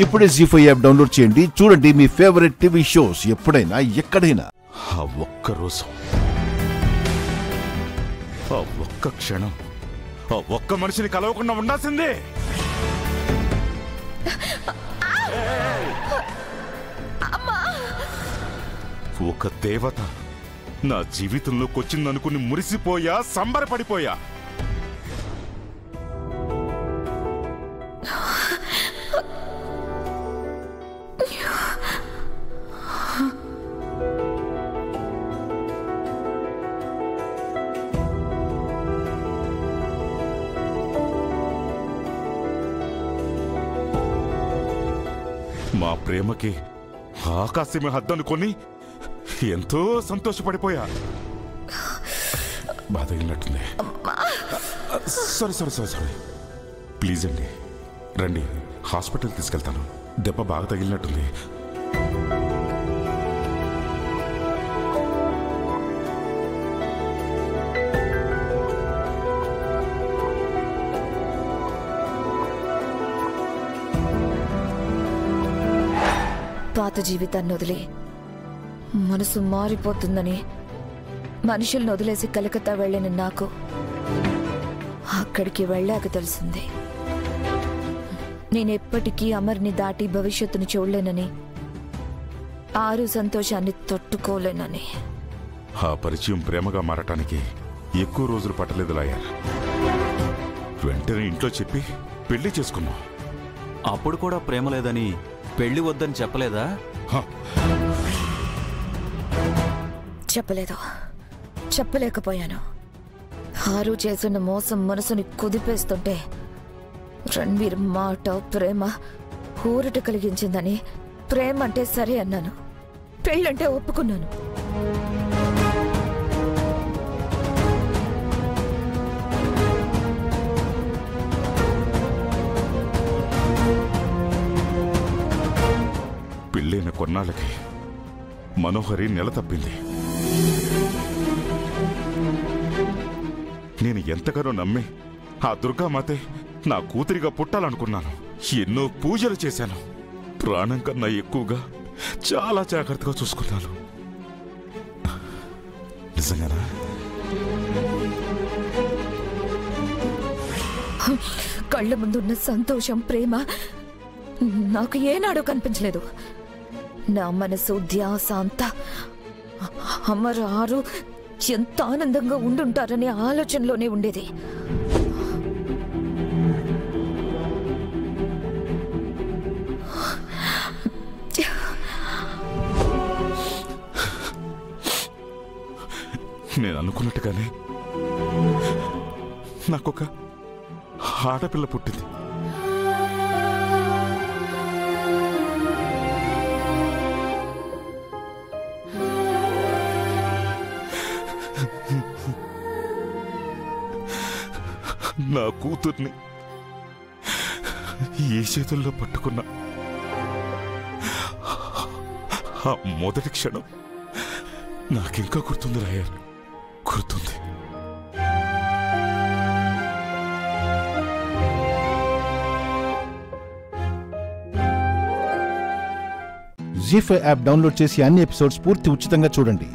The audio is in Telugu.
ఇప్పుడే జీ5 యాప్ డౌన్లోడ్ చేయండి. చూడండి మీ ఫేవరెట్ టీవీ షోస్ ఎప్పుడైనా ఎక్కడైనా. ఆ ఒక్క రోజు, ఆ ఒక్క క్షణం, ఆ ఒక్క మనిషిని కలవకుండా ఉండాల్సిందే. ఒక దేవత నా జీవితంలోకి వచ్చిందనుకుని మురిసిపోయా, సంబరపడిపోయా. మా ప్రేమకి ఆకాశమే హద్దనుకొని ఎంతో సంతోషపడిపోయా. బాధ అయినట్టుంది. సారీ ప్లీజ్ అండి, రండి, హాస్పిటల్ తీసుకెళ్తాను. దెబ్బ బాగా తగిలినట్టుంది. పాత జీవితాన్ని వదిలి మనసు మారిపోతుందని మనుషుల్ని వదిలేసి కలకత్తా వెళ్ళిన నాకు అక్కడికి వెళ్ళాక తెలిసింది, నేనెప్పటికీ అమర్ని దాటి భవిష్యత్తును చూడలేనని, ఆరు సంతోషాన్ని తట్టుకోలేనని. ఆ పరిచయం ప్రేమగా మారటానికి ఎక్కువ రోజులు పట్టలేదు లాయర్. వెంటనే ఇంట్లో చెప్పి పెళ్లి చేసుకున్నాం. అప్పుడు కూడా ప్రేమ లేదని, పెళ్లి వద్దని చెప్పలేదా? చెప్పలేదు, చెప్పలేకపోయాను. ఆరు చేసిన మోసం మనసుని కుదిపేస్తుంటే రణ్వీర్ మాట ప్రేమ ఊరట కలిగించిందని ప్రేమ అంటే సరే అన్నాను, పెళ్ళంటే ఒప్పుకున్నాను. పెళ్ళైన కొన్నాళ్ళకి మనోహరి నెల తప్పింది. నేను ఎంతగానో నమ్మి ఆ దుర్గామాతే నా కూతురిగా పుట్టాలనుకున్నాను. ఎన్నో పూజలు చేశాను. ప్రాణం కన్నా ఎక్కువగా చాలా జాగ్రత్తగా చూసుకున్నాను. నిజంగానా? కళ్ళ ముందున్న సంతోషం, ప్రేమ నాకు ఏనాడో కనిపించలేదు. నా మనసు ధ్యాస అంతా అమర్ ఆరు ఎంత ఆనందంగా ఉండుంటారనే ఆలోచనలోనే ఉండేది. నేను అనుకున్నట్టుగానే నాకొక ఆడపిల్ల పుట్టింది. నా కూతుర్ని ఏ చేతుల్లో పట్టుకున్నా ఆ మొదటి క్షణం నాకింకా గుర్తుంది రాయర్, గుర్తుంది. జీ5 యాప్ డౌన్లోడ్ చేసి అన్ని ఎపిసోడ్స్ పూర్తి ఉచితంగా చూడండి.